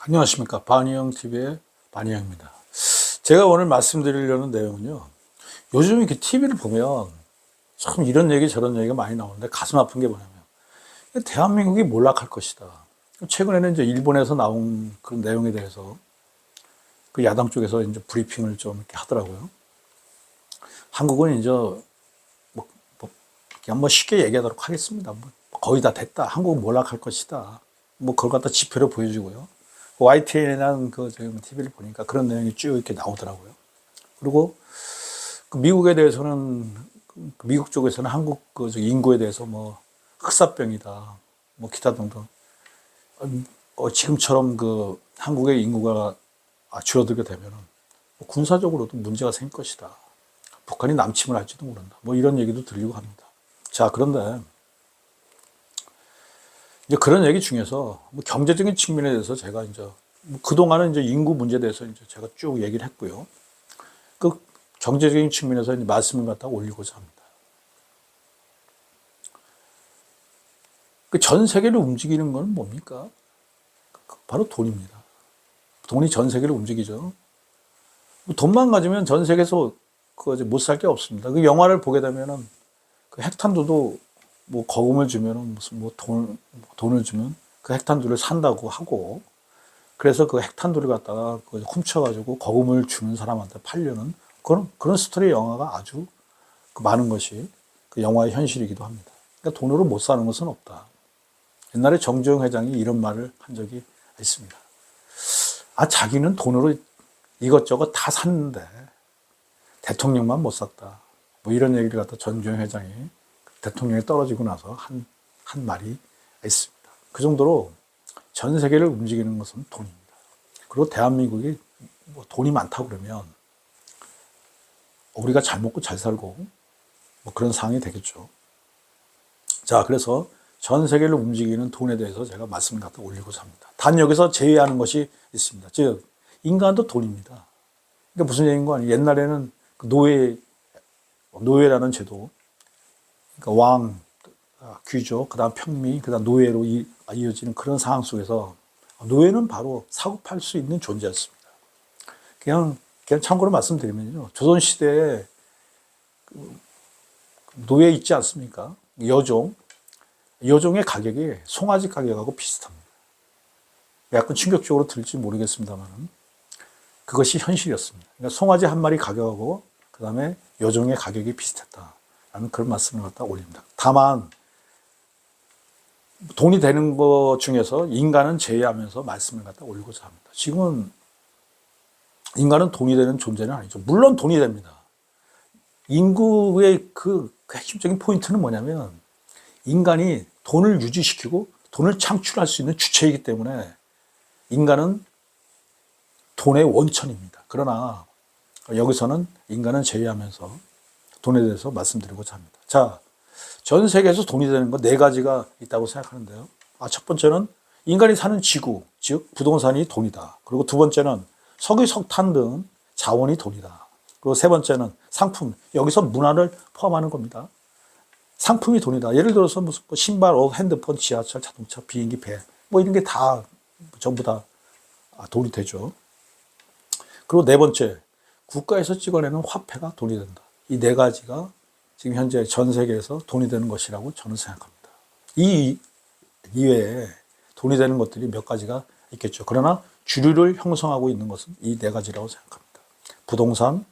안녕하십니까. 반이형 TV의 반이형입니다. 제가 오늘 말씀드리려는 내용은요. 요즘 이렇게 TV를 보면 참 이런 얘기 저런 얘기가 많이 나오는데 가슴 아픈 게 뭐냐면 대한민국이 몰락할 것이다. 최근에는 이제 일본에서 나온 그런 내용에 대해서 그 야당 쪽에서 이제 브리핑을 좀 이렇게 하더라고요. 한국은 이제 그냥 쉽게 얘기하도록 하겠습니다. 거의 다 됐다. 한국은 몰락할 것이다. 그걸 갖다 지표로 보여주고요. YTN이라는 그 TV를 보니까 그런 내용이 쭉 이렇게 나오더라고요. 그리고 그 미국에 대해서는 미국 쪽에서는 한국 그 인구에 대해서 흑사병이다, 기타 등등. 지금처럼 그 한국의 인구가 줄어들게 되면 군사적으로도 문제가 생길 것이다. 북한이 남침을 할지도 모른다. 이런 얘기도 들리고 합니다. 자, 그런데 이제 그런 얘기 중에서 경제적인 측면에 대해서 제가 이제 그동안은 이제 인구 문제에 대해서 이제 제가 쭉 얘기를 했고요. 그 경제적인 측면에서 이제 말씀을 갖다가 올리고자 합니다. 그 전 세계를 움직이는 건 뭡니까? 바로 돈입니다. 돈이 전 세계를 움직이죠. 돈만 가지면 전 세계에서 못 살 게 없습니다. 그 영화를 보게 되면은 그 핵탄두도 거금을 주면은 돈을 주면 그 핵탄두를 산다고 하고, 그래서 그 핵탄두를 갖다가 훔쳐가지고 거금을 주는 사람한테 팔려는 그런 스토리 영화가 아주 많은 것이 그 영화의 현실이기도 합니다. 그러니까 돈으로 못 사는 것은 없다. 옛날에 정주영 회장이 이런 말을 한 적이 있습니다. 자기는 돈으로 이것저것 다 샀는데 대통령만 못 샀다. 이런 얘기를 갖다 정주영 회장이 대통령이 떨어지고 나서 한 말이 있습니다. 그 정도로 전 세계를 움직이는 것은 돈입니다. 그리고 대한민국이 돈이 많다고 그러면 우리가 잘 먹고 잘 살고 그런 상황이 되겠죠. 자, 그래서 전 세계를 움직이는 돈에 대해서 제가 말씀을 갖다 올리고자 합니다. 단 여기서 제외하는 것이 있습니다. 즉, 인간도 돈입니다. 그러니까 무슨 얘기인 거 아니에요? 옛날에는 노예라는 제도, 그러니까 왕, 귀족, 그 다음 평미, 그 다음 노예로 이어지는 그런 상황 속에서 노예는 바로 사고 팔 수 있는 존재였습니다. 그냥 참고로 말씀드리면요. 조선시대에 노예 있지 않습니까? 여종의 가격이 송아지 가격하고 비슷합니다. 약간 충격적으로 들릴지 모르겠습니다만 그것이 현실이었습니다. 그러니까 송아지 한 마리 가격하고 그 다음에 여종의 가격이 비슷했다라는 그런 말씀을 갖다 올립니다. 다만 돈이 되는 것 중에서 인간은 제외하면서 말씀을 갖다 올리고자 합니다. 지금은 인간은 돈이 되는 존재는 아니죠. 물론 돈이 됩니다. 인구의 그 핵심적인 포인트는 뭐냐면 인간이 돈을 유지시키고 돈을 창출할 수 있는 주체이기 때문에 인간은 돈의 원천입니다. 그러나 여기서는 인간은 제외하면서 돈에 대해서 말씀드리고자 합니다. 자, 전 세계에서 돈이 되는 거 네 가지가 있다고 생각하는데요. 첫 번째는 인간이 사는 지구, 즉 부동산이 돈이다. 그리고 두 번째는 석유, 석탄 등 자원이 돈이다. 그리고 세 번째는 상품, 여기서 문화를 포함하는 겁니다. 상품이 돈이다. 예를 들어서 무슨 신발, 옷, 핸드폰, 지하철, 자동차, 비행기, 배, 이런 게 다 전부 다 돈이 되죠. 그리고 네 번째, 국가에서 찍어내는 화폐가 돈이 된다. 이 네 가지가 지금 현재 전 세계에서 돈이 되는 것이라고 저는 생각합니다. 이 이외에 돈이 되는 것들이 몇 가지가 있겠죠. 그러나 주류를 형성하고 있는 것은 이 네 가지라고 생각합니다. 부동산,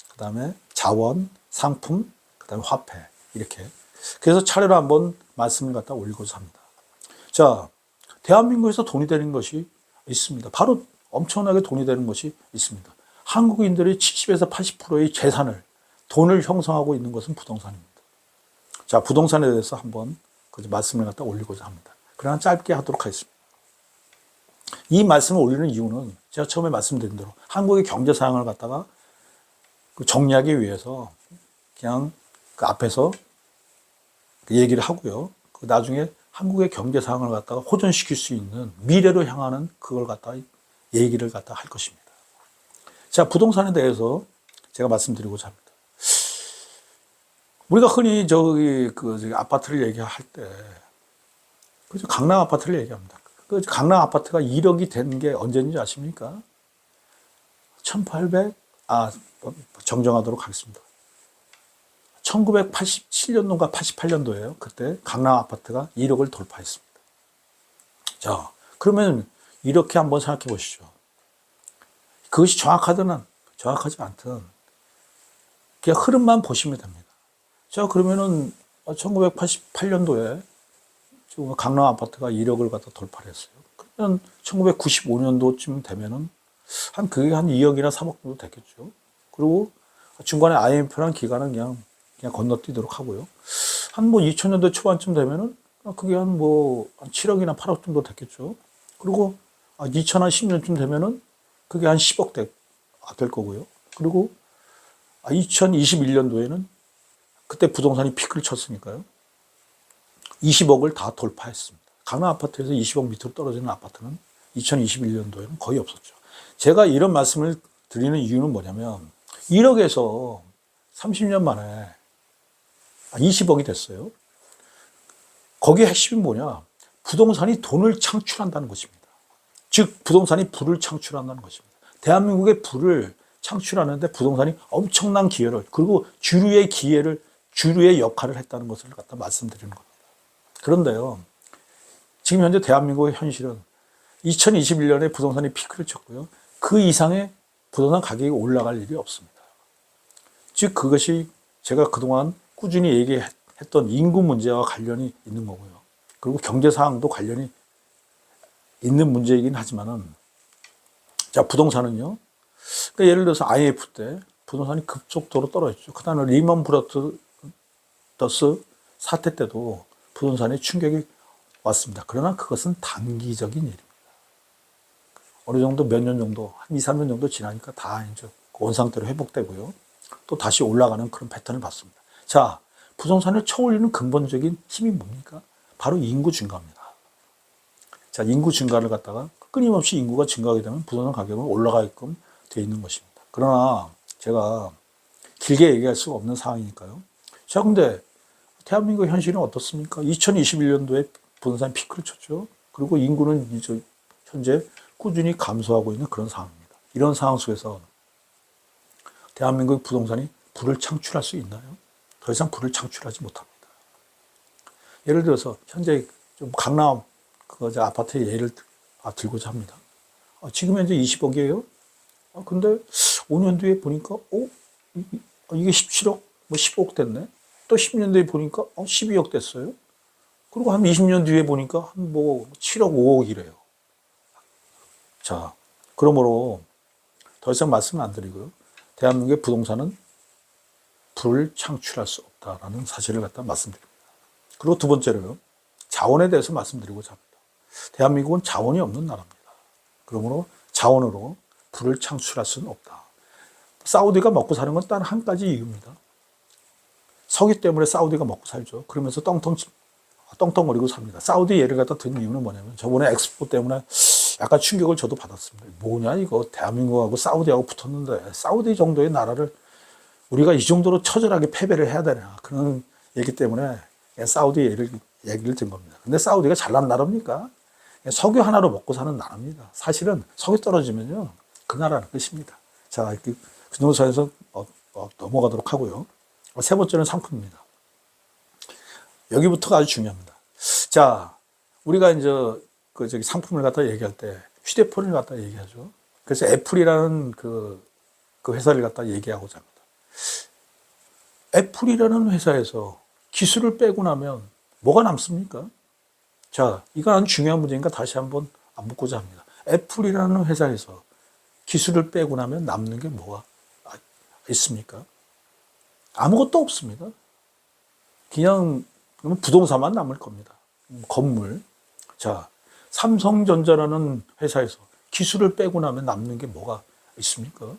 그 다음에 자원, 상품, 그 다음에 화폐, 이렇게. 그래서 차례로 한번 말씀을 갖다 올리고자 합니다. 자, 대한민국에서 돈이 되는 것이 있습니다. 바로 엄청나게 돈이 되는 것이 있습니다. 한국인들의 70에서 80%의 재산을, 돈을 형성하고 있는 것은 부동산입니다. 자, 부동산에 대해서 한번 말씀을 갖다 올리고자 합니다. 그러나 짧게 하도록 하겠습니다. 이 말씀을 올리는 이유는 제가 처음에 말씀드린 대로 한국의 경제 상황을 갖다가 정리하기 위해서 그냥 그 앞에서 얘기를 하고요. 나중에 한국의 경제 상황을 갖다가 호전시킬 수 있는 미래로 향하는 그걸 갖다가 얘기를 갖다 할 것입니다. 자, 부동산에 대해서 제가 말씀드리고자 합니다. 우리가 흔히 저기 아파트를 얘기할 때, 그죠? 강남 아파트를 얘기합니다. 그 강남 아파트가 1억이 된 게 언제인지 아십니까? 1800, 정정하도록 하겠습니다. 1987년도인가 88년도예요. 그때 강남 아파트가 1억을 돌파했습니다. 자, 그러면 이렇게 한번 생각해 보시죠. 그것이 정확하든 정확하지 않든 그냥 흐름만 보시면 됩니다. 자, 그러면은 1988년도에 지금 강남 아파트가 1억을 갖다 돌파를 했어요. 그러면 1995년도쯤 되면은 그게 한 2억이나 3억 정도 됐겠죠. 그리고 중간에 IMF라는 기간은 그냥 건너뛰도록 하고요. 한 2000년대 초반쯤 되면은 그게 한 7억이나 8억 정도 됐겠죠. 그리고 2010년쯤 되면은 그게 한 10억 될 거고요. 그리고 2021년도에는 그때 부동산이 피크를 쳤으니까요. 20억을 다 돌파했습니다. 강남 아파트에서 20억 밑으로 떨어지는 아파트는 2021년도에는 거의 없었죠. 제가 이런 말씀을 드리는 이유는 뭐냐면 1억에서 30년 만에 20억이 됐어요. 거기에 핵심이 뭐냐? 부동산이 돈을 창출한다는 것입니다. 즉 부동산이 부를 창출한다는 것입니다. 대한민국의 부를 창출하는데 부동산이 엄청난 기여를, 그리고 주류의 역할을 했다는 것을 갖다 말씀드리는 겁니다. 그런데요, 지금 현재 대한민국의 현실은 2021년에 부동산이 피크를 쳤고요. 그 이상의 부동산 가격이 올라갈 일이 없습니다. 즉 그것이 제가 그동안 꾸준히 얘기했던 인구 문제와 관련이 있는 거고요. 그리고 경제 상황도 관련이 있는 문제이긴 하지만은, 자, 부동산은요, 그러니까 예를 들어서 IMF 때 부동산이 급속도로 떨어졌죠. 그다음에 리먼 브라더스 사태 때도 부동산에 충격이 왔습니다. 그러나 그것은 단기적인 일입니다. 어느 정도 몇 년 정도, 한 2, 3년 정도 지나니까 다 이제 원상태로 회복되고요. 또 다시 올라가는 그런 패턴을 봤습니다. 자, 부동산을 쳐올리는 근본적인 힘이 뭡니까? 바로 인구 증가입니다. 자, 인구 증가를 갖다가 끊임없이 인구가 증가하게 되면 부동산 가격은 올라가게끔 되어 있는 것입니다. 그러나 제가 길게 얘기할 수가 없는 상황이니까요. 자, 근데 대한민국 현실은 어떻습니까? 2021년도에 부동산 피크를 쳤죠. 그리고 인구는 이제 현재 꾸준히 감소하고 있는 그런 상황입니다. 이런 상황 속에서 대한민국 부동산이 부를 창출할 수 있나요? 더 이상 부를 창출하지 못합니다. 예를 들어서 현재 좀 강남 아파트의 예를 들고자 합니다. 지금 현재 20억이에요. 근데 5년 뒤에 보니까 이게 17억, 15억 됐네. 또 10년 뒤에 보니까 12억 됐어요. 그리고 한 20년 뒤에 보니까 한 7억, 5억이래요. 자, 그러므로 더 이상 말씀을 안 드리고요. 대한민국의 부동산은 부를 창출할 수 없다라는 사실을 갖다 말씀드립니다. 그리고 두 번째로요, 자원에 대해서 말씀드리고자 합니다. 대한민국은 자원이 없는 나라입니다. 그러므로 자원으로 부를 창출할 수는 없다. 사우디가 먹고 사는 건 단 한 가지 이유입니다. 석유 때문에 사우디가 먹고 살죠. 그러면서 떵떵거리고 삽니다. 사우디 예를 갖다 든 이유는 뭐냐면, 저번에 엑스포 때문에 약간 충격을 저도 받았습니다. 뭐냐 이거, 대한민국하고 사우디하고 붙었는데 사우디 정도의 나라를 우리가 이 정도로 처절하게 패배를 해야 되나, 그런 얘기 때문에 사우디 얘기를 든 겁니다. 근데 사우디가 잘난 나라입니까? 석유 하나로 먹고 사는 나라입니다. 사실은 석유 떨어지면요, 그 나라는 끝입니다. 자, 이렇게 그 정도 선에서 넘어가도록 하고요. 세 번째는 상품입니다. 여기부터가 아주 중요합니다. 자, 우리가 이제 상품을 갖다 얘기할 때 휴대폰을 갖다 얘기하죠. 그래서 애플이라는 그 회사를 갖다 얘기하고자 합니다. 애플이라는 회사에서 기술을 빼고 나면 뭐가 남습니까? 자, 이건 아주 중요한 문제니까 다시 한번 묻고자 합니다. 애플이라는 회사에서 기술을 빼고 나면 남는 게 뭐가 있습니까? 아무것도 없습니다. 그냥 부동산만 남을 겁니다. 건물. 자, 삼성전자라는 회사에서 기술을 빼고 나면 남는 게 뭐가 있습니까?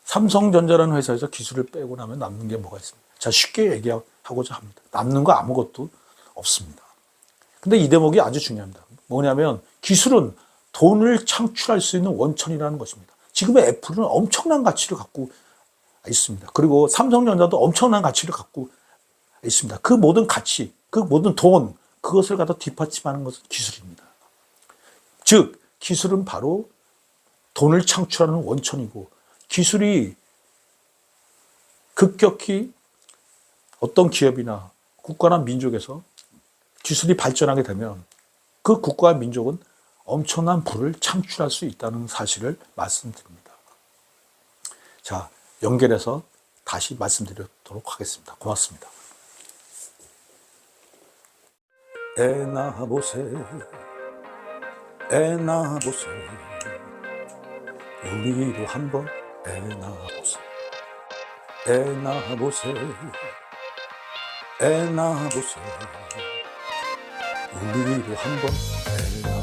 삼성전자라는 회사에서 기술을 빼고 나면 남는 게 뭐가 있습니까? 자, 쉽게 얘기하고자 합니다. 남는 거 아무것도 없습니다. 근데 이 대목이 아주 중요합니다. 뭐냐면 기술은 돈을 창출할 수 있는 원천이라는 것입니다. 지금의 애플은 엄청난 가치를 갖고 있습니다. 그리고 삼성전자도 엄청난 가치를 갖고 있습니다. 그 모든 가치, 그 모든 돈, 그것을 갖다 뒷받침하는 것은 기술입니다. 즉 기술은 바로 돈을 창출하는 원천이고, 기술이 급격히 어떤 기업이나 국가나 민족에서 기술이 발전하게 되면 그 국가와 민족은 엄청난 부를 창출할 수 있다는 사실을 말씀드립니다. 자, 연결해서 다시 말씀드리도록 하겠습니다. 고맙습니다. 애나보세 애나보세 우리도 한번 애나보세 애나보세 애나보세 우리도 한번 애나보세